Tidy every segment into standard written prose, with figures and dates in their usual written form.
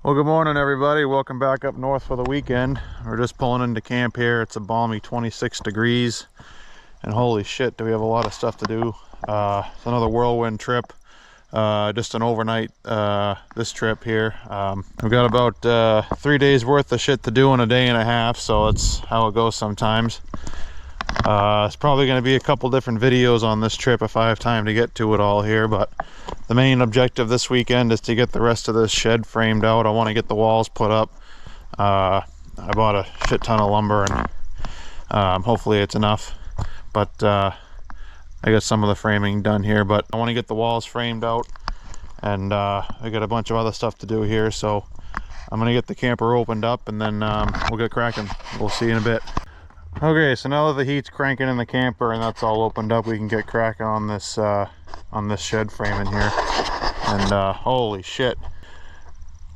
Well, good morning, everybody. Welcome back up north for the weekend. We're just pulling into camp here. It's a balmy 26 degrees, and holy shit, do we have a lot of stuff to do. It's another whirlwind trip, just an overnight this trip here. We've got about 3 days worth of shit to do in a day and a half, so that's how it goes sometimes. It's probably going to be a couple different videos on this trip if I have time to get to it all here, but the main objective this weekend is to get the rest of this shed framed out. I want to get the walls put up. I bought a shit ton of lumber, and hopefully it's enough, but I got some of the framing done here, but I want to get the walls framed out, and I got a bunch of other stuff to do here, so I'm going to get the camper opened up, and then we'll get cracking. We'll see you in a bit. Okay, so now that the heat's cranking in the camper and that's all opened up, we can get cracking on this shed frame in here. And holy shit,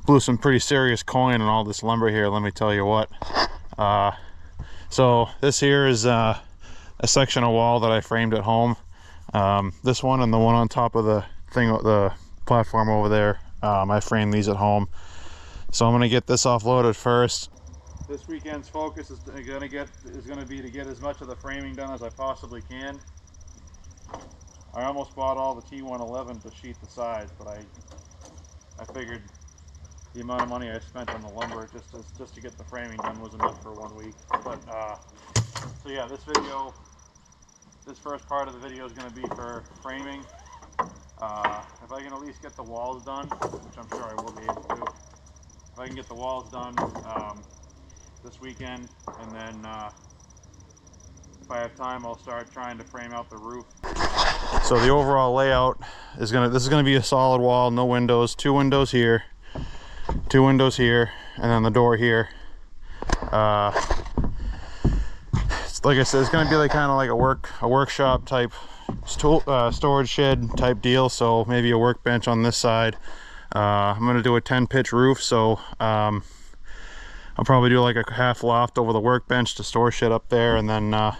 blew some pretty serious coin on all this lumber here, let me tell you what. So this here is a section of wall that I framed at home. This one and the one on top of the platform over there, I framed these at home. So I'm gonna get this offloaded first. This weekend's focus is going to be to get as much of the framing done as I possibly can. I almost bought all the T111 to sheet the sides, but I figured the amount of money I spent on the lumber just to get the framing done was enough for 1 week. But so yeah, this first part of the video is going to be for framing. If I can at least get the walls done, which I'm sure I will be able to. If I can get the walls done this weekend, and then if I have time, I'll start trying to frame out the roof. So the overall layout is this is gonna be a solid wall, no windows, 2 windows here, 2 windows here, and then the door here. It's like I said, it's gonna be like kind of like a workshop type storage shed type deal. So maybe a workbench on this side. I'm gonna do a 10 pitch roof, so I'll probably do like a half loft over the workbench to store shit up there, and then I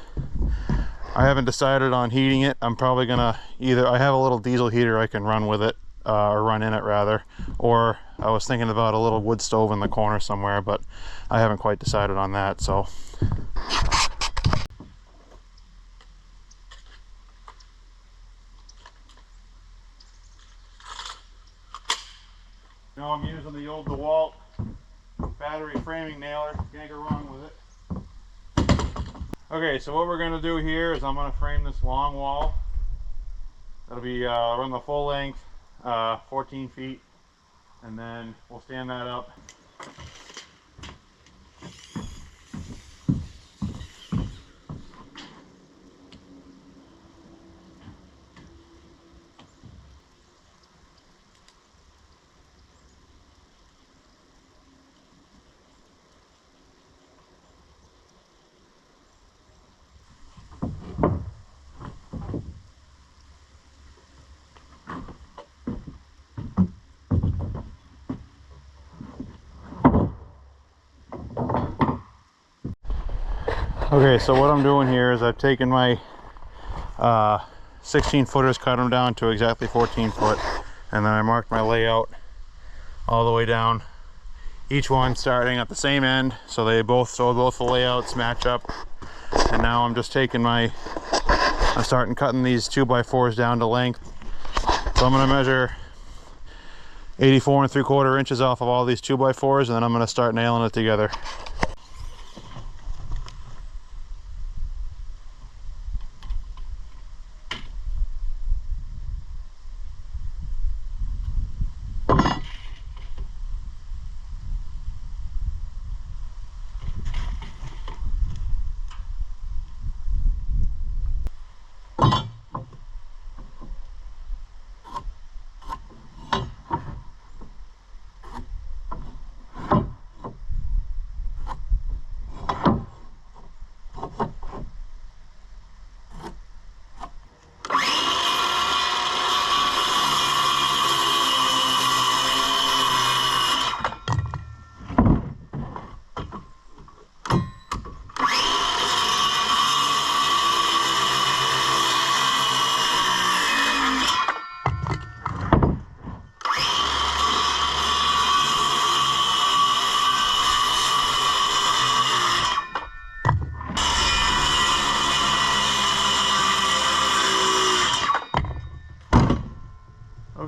haven't decided on heating it. I'm probably gonna I have a little diesel heater I can run with it, or run in it rather, or I was thinking about a little wood stove in the corner somewhere, but I haven't quite decided on that. So now I'm using the old DeWalt battery framing nailer. Can't go wrong with it. Okay, so what we're going to do here is I'm going to frame this long wall. That'll be run the full length, 14 feet, and then we'll stand that up. Okay, so what I'm doing here is I've taken my 16 footers, cut them down to exactly 14 foot, and then I marked my layout all the way down, each one starting at the same end, so both the layouts match up. And now I'm just taking I'm starting cutting these 2x4s down to length. So I'm going to measure 84 3/4 inches off of all these 2x4s, and then I'm going to start nailing it together.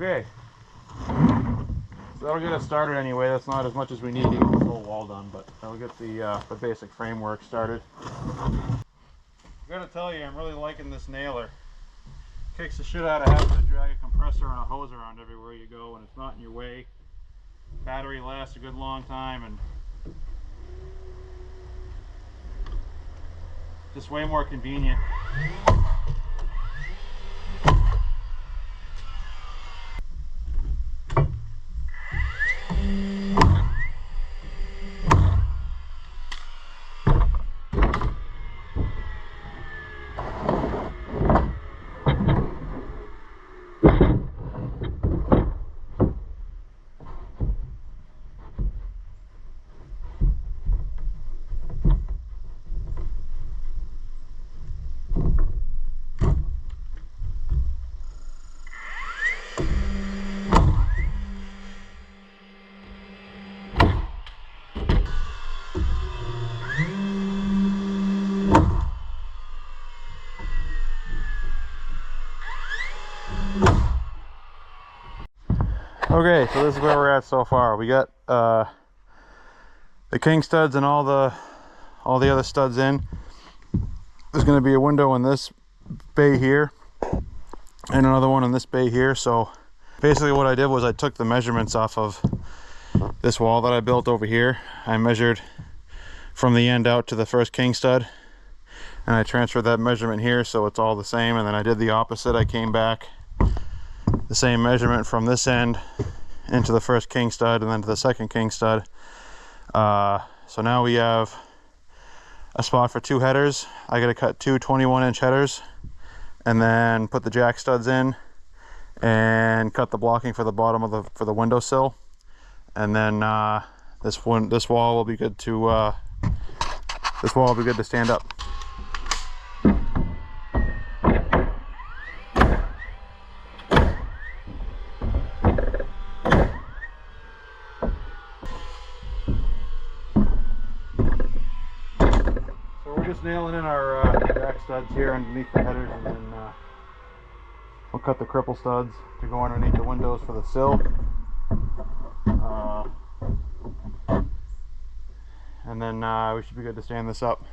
Okay, so that'll get us started anyway. That's not as much as we need to get the whole wall done, but that'll get the basic framework started. I gotta tell you, I'm really liking this nailer. Kicks the shit out of having to drag a compressor and a hose around everywhere you go, and it's not in your way. Battery lasts a good long time, and just way more convenient. Okay, so this is where we're at so far. We got the king studs and all the other studs in. There's going to be a window in this bay here and another one in this bay here. So basically what I did was I took the measurements off of this wall that I built over here. I measured from the end out to the first king stud, and I transferred that measurement here so it's all the same. And then I did the opposite. I came back the same measurement from this end into the first king stud and then to the second king stud. So now we have a spot for 2 headers. I got to cut 2 21-inch headers and then put the jack studs in and cut the blocking for the bottom of the windowsill. And then this wall will be good to stand up. Just nailing in our jack studs here underneath the headers, and then we'll cut the cripple studs to go underneath the windows for the sill. And then we should be good to stand this up.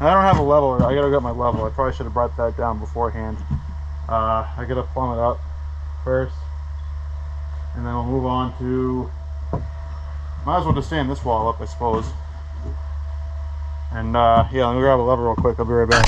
I don't have a leveler. I gotta get my level. I probably should have brought that down beforehand. I gotta plumb it up first, and then we'll move on to. Might as well just stand this wall up, I suppose. And yeah, let me grab a lever real quick. I'll be right back.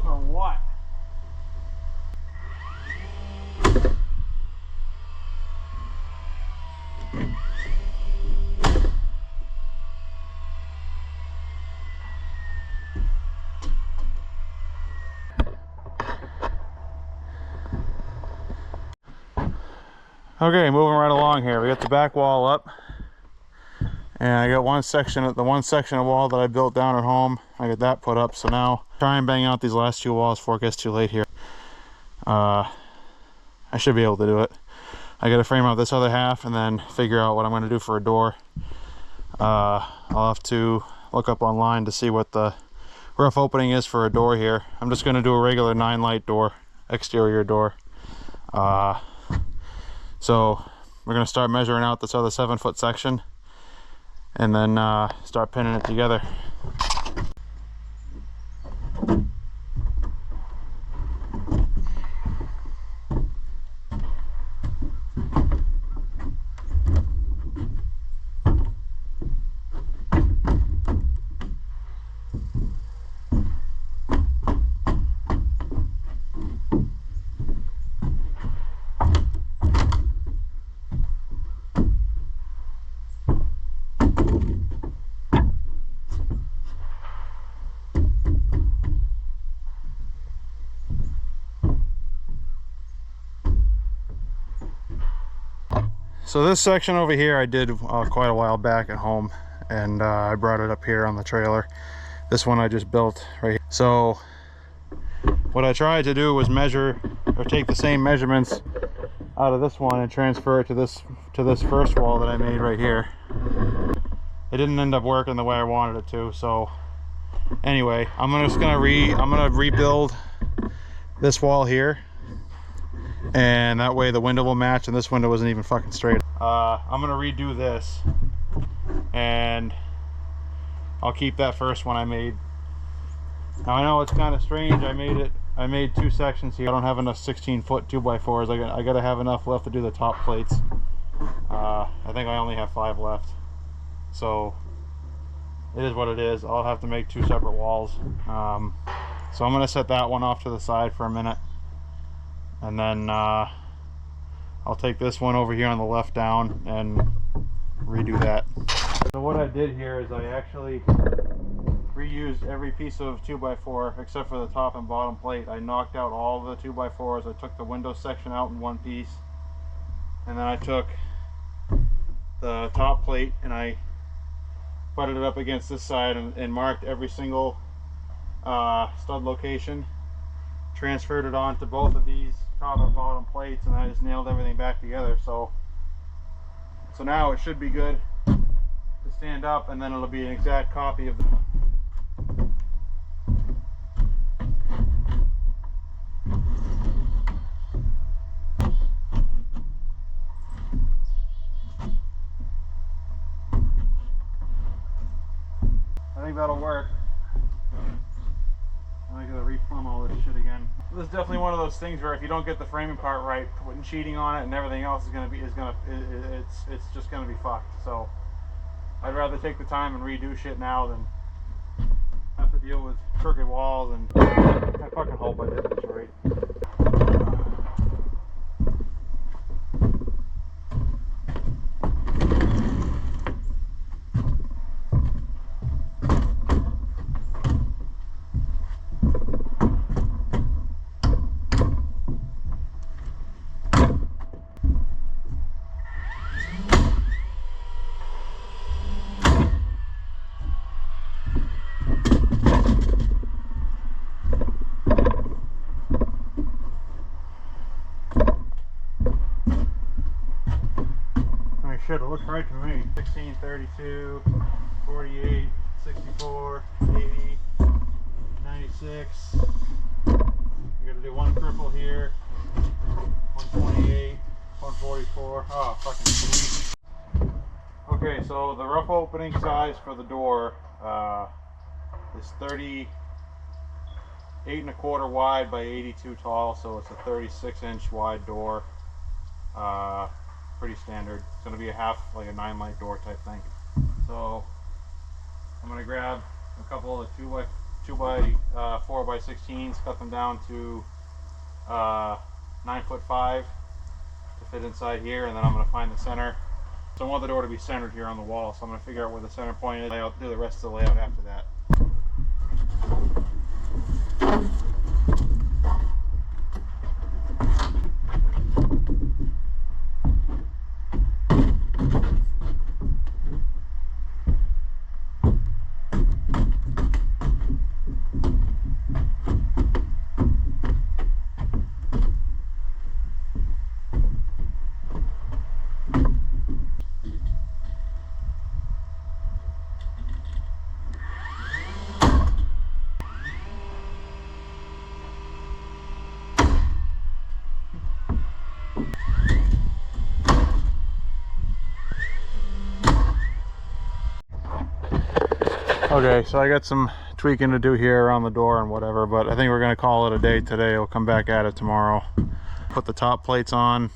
off or what? Okay, moving right along here. We got the back wall up, and I got one section of wall that I built down at home. I got that put up, so now try and bang out these last two walls before it gets too late here. I should be able to do it. I got to frame out this other half and then figure out what I'm going to do for a door. I'll have to look up online to see what the rough opening is for a door here. I'm just going to do a regular 9-light door, exterior door. So we're going to start measuring out this other 7-foot section and then start pinning it together. So this section over here I did quite a while back at home, and I brought it up here on the trailer. This one I just built right here. So what I tried to do was measure, or take the same measurements out of this one and transfer it to this first wall that I made right here. It didn't end up working the way I wanted it to, so anyway, I'm gonna rebuild this wall here, and that way the window will match, and this window wasn't even fucking straight. I'm gonna redo this, and I'll keep that first one I made. Now I know it's kind of strange. I made two sections here. I don't have enough 16-foot 2x4s. I gotta have enough left to do the top plates. I think I only have 5 left, so it is what it is. I'll have to make 2 separate walls. So I'm gonna set that one off to the side for a minute, and then I'll take this one over here on the left down and redo that. So what I did here is I actually reused every piece of 2x4 except for the top and bottom plate. I knocked out all the 2x4s. I took the window section out in one piece, and then I took the top plate and I butted it up against this side and marked every single stud location, transferred it onto both of these top and bottom plates, and I just nailed everything back together. So now it should be good to stand up, and then it'll be an exact copy of the I think that'll work. I gotta replumb all this shit again. This is definitely one of those things where if you don't get the framing part right, putting sheeting on it and everything else is it's just gonna be fucked. So I'd rather take the time and redo shit now than have to deal with crooked walls, and I fucking hope I did this right. Shit, it looks right to me. 16, 32, 48, 64, 80, 96. We gotta do one triple here, 128, 144. Oh, fucking sweet. Okay, so the rough opening size for the door is 38 1/4 wide by 82 tall, so it's a 36-inch wide door. Pretty standard. It's going to be a half, like a 9-light door type thing. So I'm going to grab a couple of the 2 by 4 by 16s, cut them down to 9'5" to fit inside here, and then I'm going to find the center. So I want the door to be centered here on the wall, so I'm going to figure out where the center point is. I'll do the rest of the layout after that. Okay, so I got some tweaking to do here around the door and whatever, but I think we're gonna call it a day today. We'll come back at it tomorrow. Put the top plates on.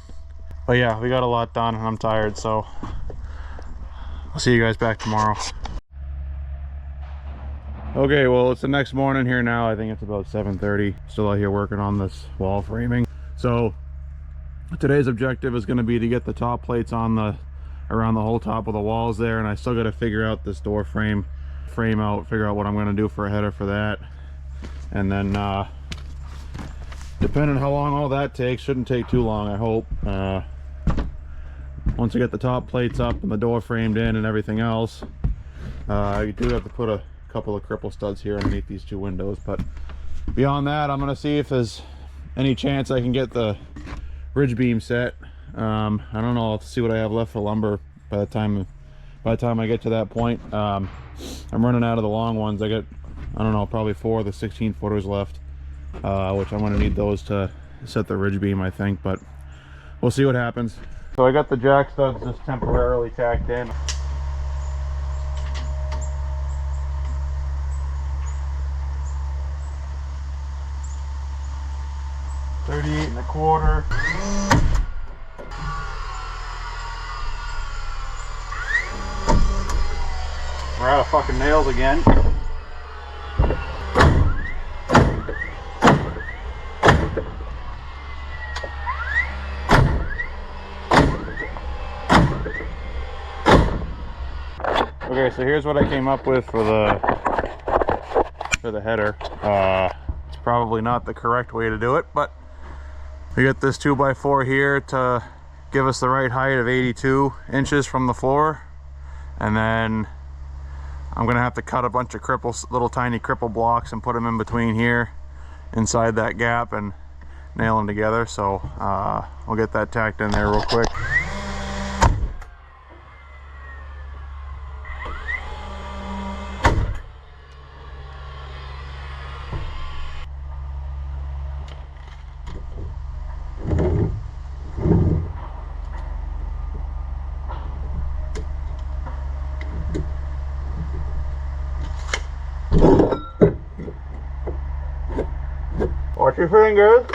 But yeah, we got a lot done and I'm tired, so I'll see you guys back tomorrow. Okay, well, it's the next morning here now. I think it's about 7:30. Still out here working on this wall framing. So today's objective is gonna be to get the top plates on around the whole top of the walls there, and I still gotta figure out this door frame out, figure out what I'm going to do for a header for that, and then depending on how long all that takes, shouldn't take too long, I hope. Once I get the top plates up and the door framed in and everything else, you do have to put a couple of cripple studs here underneath these two windows, but beyond that I'm going to see if there's any chance I can get the ridge beam set. I don't know, I'll have to see what I have left for lumber by the time I get to that point. I'm running out of the long ones. I got, I don't know, probably 4 of the 16 footers left, which I'm going to need those to set the ridge beam, I think, but we'll see what happens. So I got the jack studs just temporarily tacked in. $38.25. We're out of fucking nails again. Okay, so here's what I came up with for the header. It's probably not the correct way to do it, but we got this 2x4 here to give us the right height of 82 inches from the floor, and then I'm gonna have to cut a bunch of little tiny cripple blocks and put them in between here inside that gap and nail them together. So we'll get that tacked in there real quick. Watch your fingers.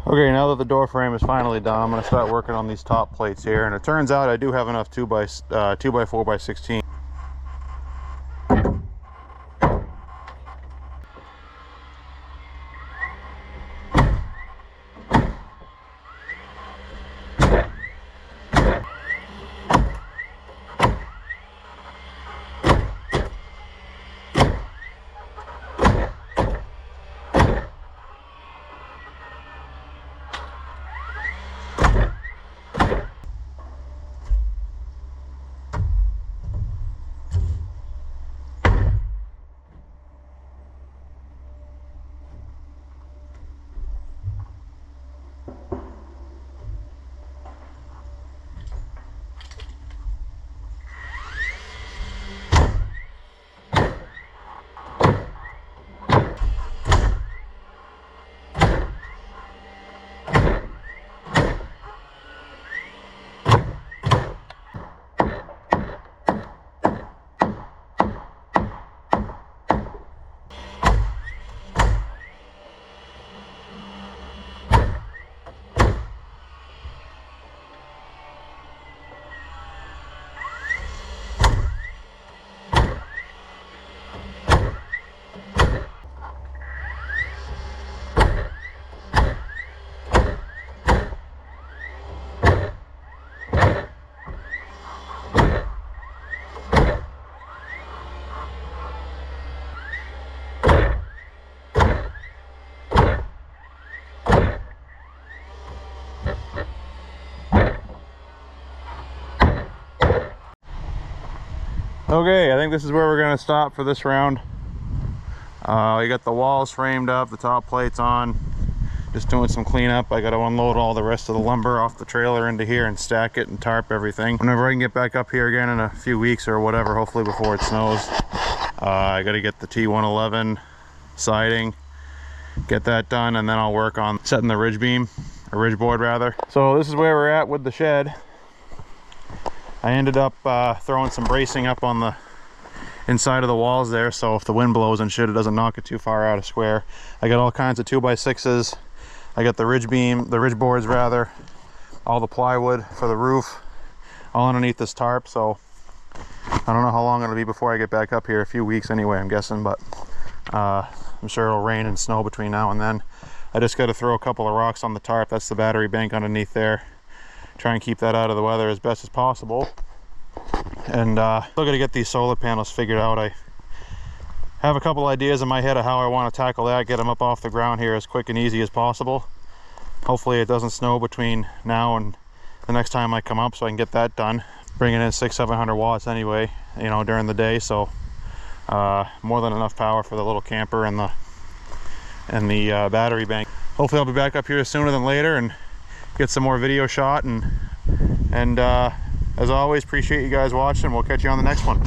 Okay, now that the door frame is finally done, I'm going to start working on these top plates here, and it turns out I do have enough 2x4 by 16. Okay, I think this is where we're gonna stop for this round. We got the walls framed up, the top plates on, just doing some cleanup. I gotta unload all the rest of the lumber off the trailer into here and stack it and tarp everything. Whenever I can get back up here again in a few weeks or whatever, hopefully before it snows, I gotta get the T111 siding, get that done, and then I'll work on setting the ridge beam, or ridge board rather. So this is where we're at with the shed. I ended up throwing some bracing up on the inside of the walls there, so if the wind blows and shit, it doesn't knock it too far out of square. I got all kinds of 2x6s. I got the ridge beam, the ridge boards rather, all the plywood for the roof, all underneath this tarp. So I don't know how long it'll be before I get back up here. A few weeks anyway, I'm guessing, but I'm sure it'll rain and snow between now and then. I just got to throw a couple of rocks on the tarp. That's the battery bank underneath there. Try and keep that out of the weather as best as possible. And still got to get these solar panels figured out. I have a couple ideas in my head of how I want to tackle that, get them up off the ground here as quick and easy as possible. Hopefully it doesn't snow between now and the next time I come up, so I can get that done. Bringing in 600-700 watts anyway, you know, during the day, so more than enough power for the little camper and the battery bank. Hopefully I'll be back up here sooner than later and get some more video shot, and as always, appreciate you guys watching. We'll catch you on the next one.